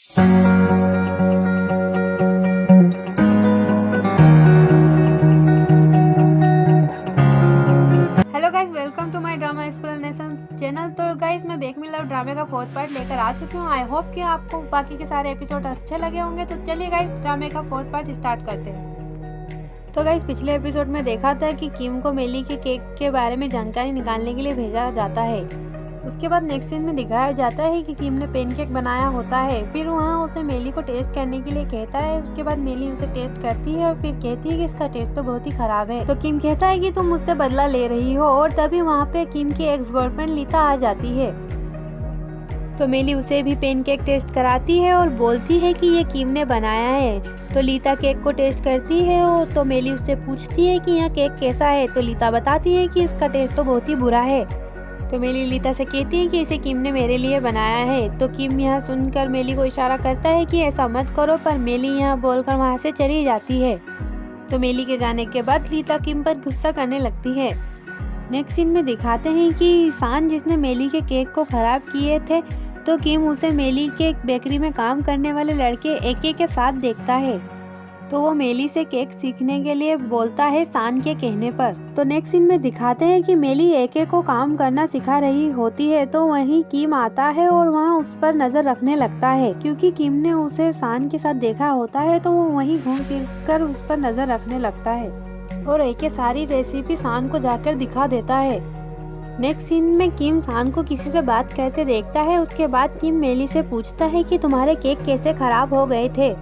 Hello guys, welcome to my drama explanation channel. तो guys मैं bake me love ड्रामे का 4th पार्ट लेकर आ चुकी हूँ। आई होप कि आपको बाकी के सारे एपिसोड अच्छे लगे होंगे। तो चलिए गाइज ड्रामे का 4th पार्ट स्टार्ट करते हैं। तो गाइज पिछले एपिसोड में देखा था कि किम को मेली के केक के बारे में जानकारी निकालने के लिए भेजा जाता है। उसके बाद नेक्स्ट सीन में दिखाया जाता है कि किम ने पेनकेक बनाया होता है। फिर वहाँ उसे मेली को टेस्ट करने के लिए कहता है। उसके बाद मेली उसे टेस्ट करती है और फिर कहती है कि इसका टेस्ट तो बहुत ही खराब है। तो किम कहता है कि तुम मुझसे बदला ले रही हो। और तभी वहाँ पे किम की एक्स गर्लफ्रेंड लीता आ जाती है। तो मेली उसे भी पेनकेक टेस्ट कराती है और बोलती है कि ये किम ने बनाया है। तो लीता केक को टेस्ट करती है और तो मेली उससे पूछती है कि यह केक कैसा है। तो लीता बताती है कि इसका टेस्ट तो बहुत ही बुरा है। तो मेली लीता से कहती है कि इसे किम ने मेरे लिए बनाया है। तो किम यह सुनकर मेली को इशारा करता है कि ऐसा मत करो, पर मेली यह बोलकर वहाँ से चली जाती है। तो मेली के जाने के बाद लीता किम पर गुस्सा करने लगती है। नेक्स्ट सीन में दिखाते हैं कि सान जिसने मेली के केक को खराब किए थे, तो किम उसे मेली के बेकरी में काम करने वाले लड़के एके के साथ देखता है। तो वो मेली से केक सीखने के लिए बोलता है सान के कहने पर। तो नेक्स्ट सीन में दिखाते हैं कि मेली एके को काम करना सिखा रही होती है। तो वहीं किम आता है और वहाँ उस पर नजर रखने लगता है, क्योंकि किम ने उसे सान के साथ देखा होता है। तो वो वहीं घूम फिर कर उस पर नजर रखने लगता है और एके सारी रेसिपी सान को जाकर दिखा देता है। नेक्स्ट सीन में किम सान को किसी से बात करते देखता है। उसके बाद किम मेली से पूछता है कि तुम्हारे केक कैसे खराब हो गए थे।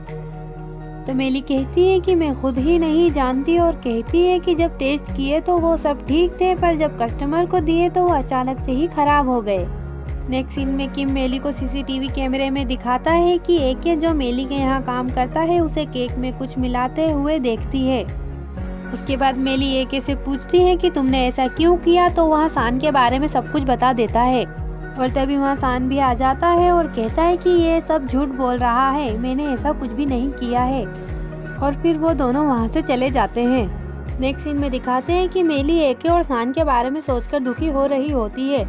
तो मेली कहती है कि मैं खुद ही नहीं जानती और कहती है कि जब टेस्ट किए तो वो सब ठीक थे, पर जब कस्टमर को दिए तो वो अचानक से ही खराब हो गए। नेक्स्ट सीन में किम मेली को सीसीटीवी कैमरे में दिखाता है कि एके जो मेली के यहाँ काम करता है उसे केक में कुछ मिलाते हुए देखती है। उसके बाद मेली एके से पूछती है कि तुमने ऐसा क्यों किया। तो वहाँ सान के बारे में सब कुछ बता देता है और तभी वहाँ सान भी आ जाता है और कहता है कि ये सब झूठ बोल रहा है, मैंने ऐसा कुछ भी नहीं किया है। और फिर वो दोनों वहाँ से चले जाते हैं। नेक्स्ट सीन में दिखाते हैं कि मेली एके और सान के बारे में सोचकर दुखी हो रही होती है।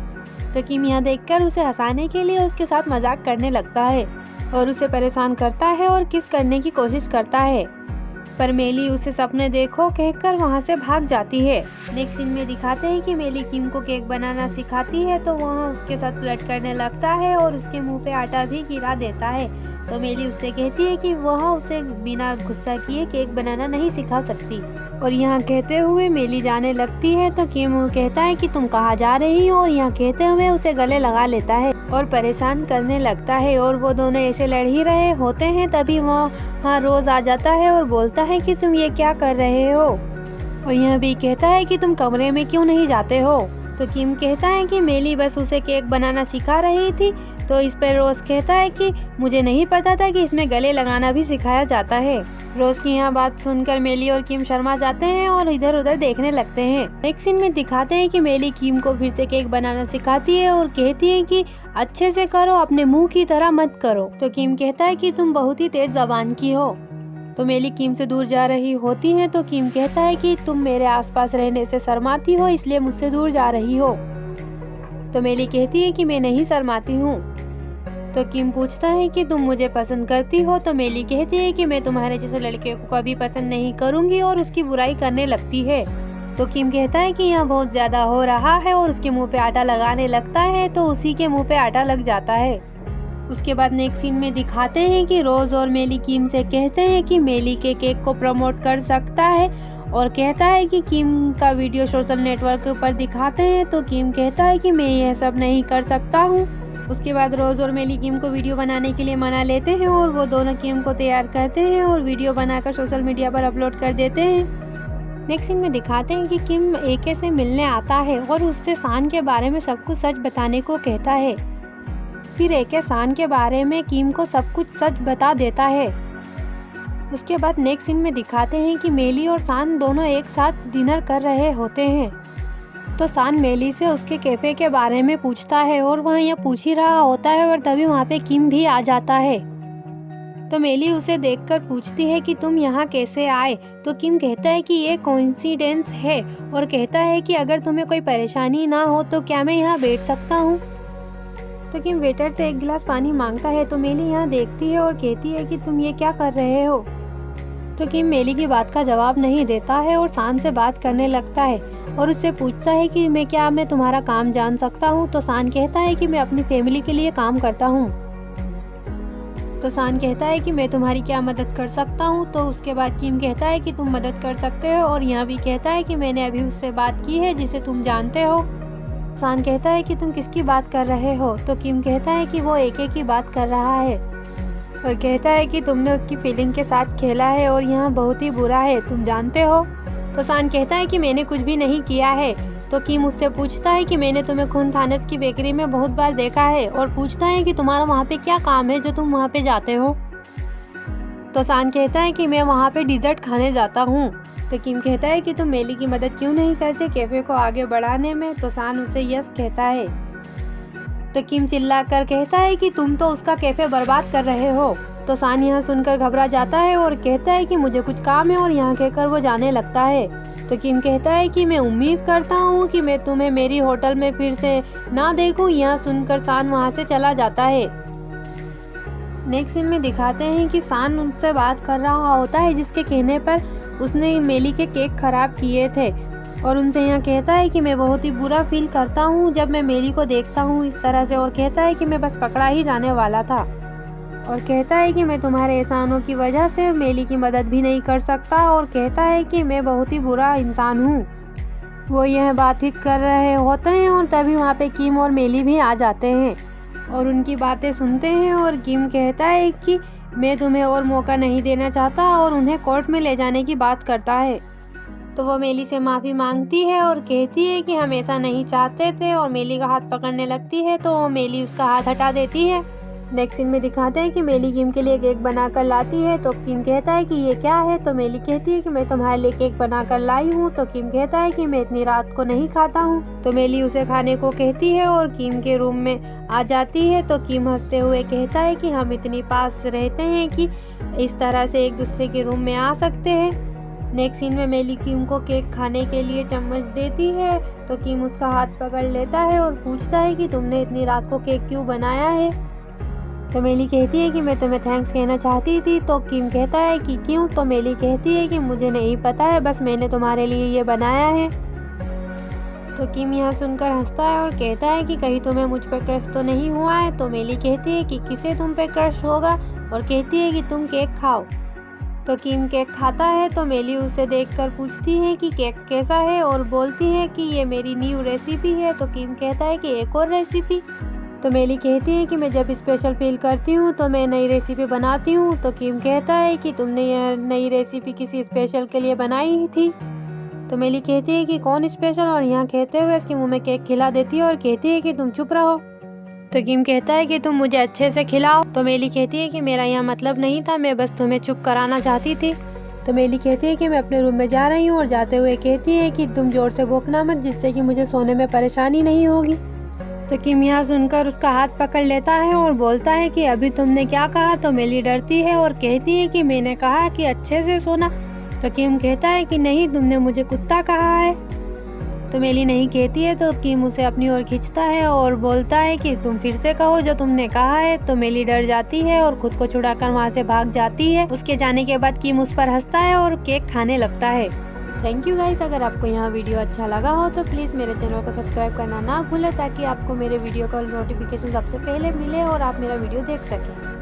तो किम यहाँ देखकर उसे हंसाने के लिए उसके साथ मजाक करने लगता है और उसे परेशान करता है और किस करने की कोशिश करता है, पर मेली उसे सपने देखो कहकर वहाँ से भाग जाती है। नेक्स्ट सीन में दिखाते हैं कि मेली किम को केक बनाना सिखाती है। तो वहाँ उसके साथ फ्लर्ट करने लगता है और उसके मुंह पे आटा भी गिरा देता है। तो मेली उससे कहती है कि वह उसे बिना गुस्सा किए केक बनाना नहीं सिखा सकती। और यहाँ कहते हुए मेली जाने लगती है। तो किम कहता है कि तुम कहाँ जा रही हो, और यहाँ कहते हुए उसे गले लगा लेता है और परेशान करने लगता है। और वो दोनों ऐसे लड़ ही रहे होते हैं, तभी वहाँ रोज आ जाता है और बोलता है कि तुम ये क्या कर रहे हो। और यह भी कहता है कि तुम कमरे में क्यों नहीं जाते हो। तो किम कहता है कि मेली बस उसे केक बनाना सिखा रही थी। तो इस पर रोज कहता है कि मुझे नहीं पता था कि इसमें गले लगाना भी सिखाया जाता है। रोज की यह बात सुनकर मेली और किम शर्मा जाते हैं और इधर उधर देखने लगते हैं। नेक्स्ट सीन में दिखाते हैं कि मेली किम को फिर से केक बनाना सिखाती है और कहती है कि अच्छे से करो, अपने मुंह की तरह मत करो। तो किम कहता है कि तुम बहुत ही तेज जबान की हो। तो मेली किम से दूर जा रही होती है। तो किम कहता है कि तुम मेरे आसपास रहने से शर्माती हो, इसलिए मुझसे दूर जा रही हो। तो मेली कहती है कि मैं नहीं शर्माती हूँ। तो किम पूछता है कि तुम मुझे पसंद करती हो। तो मेली कहती है कि मैं तुम्हारे जैसे लड़के को कभी पसंद नहीं करूंगी और उसकी बुराई करने लगती है। तो किम कहता है कि यह बहुत ज्यादा हो रहा है और उसके मुंह पे आटा लगाने लगता है। तो उसी के मुंह पे आटा लग जाता है। उसके बाद नेक्स्ट सीन में दिखाते हैं कि रोज और मेली किम से कहते हैं कि मेली के केक को प्रमोट कर सकता है और कहता है कि किम का वीडियो सोशल नेटवर्क पर दिखाते हैं। तो किम कहता है कि मैं यह सब नहीं कर सकता हूँ। उसके बाद रोज और मेली किम को वीडियो बनाने के लिए मना लेते हैं और वो दोनों किम को तैयार करते हैं और वीडियो बनाकर सोशल मीडिया पर अपलोड कर देते हैं। नेक्स्ट सीन में दिखाते हैं कि किम एके से मिलने आता है और उससे सान के बारे में सब कुछ सच बताने को कहता है। फिर एके सान के बारे में किम को सब कुछ सच बता देता है। उसके बाद नेक्स्ट सीन में दिखाते हैं कि मेली और सान दोनों एक साथ डिनर कर रहे होते हैं। तो सान मेली से उसके कैफे के बारे में पूछता है और वह यह पूछ ही रहा होता है और तभी वहाँ पे किम भी आ जाता है। तो मेली उसे देखकर पूछती है कि तुम यहाँ कैसे आए। तो किम कहता है कि ये कोइंसिडेंस है और कहता है कि अगर तुम्हें कोई परेशानी ना हो तो क्या मैं यहाँ बैठ सकता हूँ। तो किम वेटर से एक गिलास पानी मांगता है तो मेली यहाँ देखती है और कहती है कि तुम ये क्या कर रहे हो। तो किम मेली की बात का जवाब नहीं देता है और सान से बात करने लगता है और उससे पूछता है कि मैं तुम्हारा काम जान सकता हूँ। तो सान कहता है कि मैं अपनी फैमिली के लिए काम करता हूँ। तो सान कहता है कि मैं तुम्हारी क्या मदद कर सकता हूँ। तो उसके बाद किम कहता है कि तुम मदद कर सकते हो और यहाँ भी कहता है कि मैंने अभी उससे बात की है जिसे तुम जानते हो। सान कहता है कि तुम किसकी बात कर रहे हो। तो किम कहता है कि वो एके की बात कर रहा है और कहता है कि तुमने उसकी फीलिंग के साथ खेला है और यहाँ बहुत ही बुरा है, तुम जानते हो। तो सान कहता है कि मैंने कुछ भी नहीं किया है। तो किम उससे पूछता है कि मैंने तुम्हें खून थानस की बेकरी में बहुत बार देखा है और पूछता है कि तुम्हारा वहाँ पे क्या काम है जो तुम वहाँ पे जाते हो। तो सान कहता है कि मैं वहाँ पे डिजर्ट खाने जाता हूँ। तो किम कहता है कि तुम मेली की मदद क्यों नहीं करते कैफे को आगे बढ़ाने में। तो सान उसे यस कहता है। तो किम चिल्लाकर कहता है कि तुम तो उसका कैफे बर्बाद कर रहे हो। तो सान यहाँ सुनकर घबरा जाता है और कहता है कि मुझे कुछ काम है और यहाँ कहकर वो जाने लगता है। तो किम कहता है कि मैं उम्मीद करता हूँ कि मैं तुम्हें मेरी होटल में फिर से ना देखूं। यहाँ सुनकर सान वहाँ से चला जाता है। नेक्स्ट सीन में दिखाते हैं कि सान उनसे बात कर रहा होता है जिसके कहने पर उसने मेली के केक खराब किए थे और उनसे यहाँ कहता है कि मैं बहुत ही बुरा फील करता हूँ जब मैं मेली को देखता हूँ इस तरह से और कहता है कि मैं बस पकड़ा ही जाने वाला था और कहता है कि मैं तुम्हारे एहसानों की वजह से मेली की मदद भी नहीं कर सकता और कहता है कि मैं बहुत ही बुरा इंसान हूँ। वो यह बात ही कर रहे होते हैं और तभी वहाँ पे किम और मेली भी आ जाते हैं और उनकी बातें सुनते हैं और किम कहता है कि मैं तुम्हें और मौका नहीं देना चाहता और उन्हें कोर्ट में ले जाने की बात करता है। तो वो मेली से माफ़ी मांगती है और कहती है कि हम ऐसा नहीं चाहते थे और मेली का हाथ पकड़ने लगती है तो मेली उसका हाथ हटा देती है। नेक्स्ट सीन में दिखाते हैं कि मेली किम के लिए केक बनाकर लाती है। तो किम कहता है कि ये क्या है। तो मेली कहती है कि मैं तुम्हारे लिए केक बनाकर लाई हूँ। तो किम कहता है कि मैं इतनी रात को नहीं खाता हूँ। तो मेली उसे खाने को कहती है और किम के रूम में आ जाती है। तो किम हंसते हुए कहता है कि हम इतनी पास रहते हैं कि इस तरह से एक दूसरे के रूम में आ सकते हैं। नेक्स्ट सीन में मेली किम को केक खाने के लिए चम्मच देती है। तो किम उसका हाथ पकड़ लेता है और पूछता है कि तुमने इतनी रात को केक क्यों बनाया है। तो मेली कहती है कि मैं तुम्हें थैंक्स कहना चाहती थी। तो किम कहता है कि क्यों। तो मेली कहती है कि मुझे नहीं पता है, बस मैंने तुम्हारे लिए ये बनाया है। तो किम यह सुनकर हंसता है और कहता है कि कहीं तुम्हें मुझ पर क्रश तो नहीं हुआ है। तो मेली कहती है कि किसे तुम पे क्रश होगा और कहती है कि तुम केक खाओ। तो किम केक खाता है। तो मेली उसे देखकर पूछती है कि केक कैसा है और बोलती है कि ये मेरी न्यू रेसिपी है। तो किम कहता है कि एक और रेसिपी। तो मेली कहती है कि मैं जब स्पेशल फील करती हूँ तो मैं नई रेसिपी बनाती हूँ। तो किम कहता है कि तुमने यह नई रेसिपी किसी स्पेशल के लिए बनाई थी। तो मेली कहती है कि कौन स्पेशल और यहाँ कहते हुए इसके मुंह में केक खिला देती है और कहती है कि तुम चुप रहो। तो किम कहता है कि तुम मुझे अच्छे से खिलाओ। तो मेली कहती है कि मेरा यहाँ मतलब नहीं था, मैं बस तुम्हें चुप कराना चाहती थी। तो मेली कहती है कि मैं अपने रूम में जा रही हूँ और जाते हुए कहती है कि तुम जोर से भौंकना मत जिससे कि मुझे सोने में परेशानी नहीं होगी। तो किम यहाँ सुनकर उसका हाथ पकड़ लेता है और बोलता है कि अभी तुमने क्या कहा। तो मेली डरती है और कहती है कि मैंने कहा कि अच्छे से सोना। तो किम कहता है कि नहीं, तुमने मुझे कुत्ता कहा है। तो मेली नहीं कहती है। तो किम उसे अपनी ओर खींचता है और बोलता है कि तुम फिर से कहो जो तुमने कहा है। तो मेली डर जाती है और खुद को छुड़ाकर वहाँ से भाग जाती है। उसके जाने के बाद किम उस पर हंसता है और केक खाने लगता है। Thank you guys. अगर आपको यहाँ वीडियो अच्छा लगा हो तो प्लीज़ मेरे चैनल को सब्सक्राइब करना ना भूलें ताकि आपको मेरे वीडियो का नोटिफिकेशन सबसे पहले मिले और आप मेरा वीडियो देख सकें।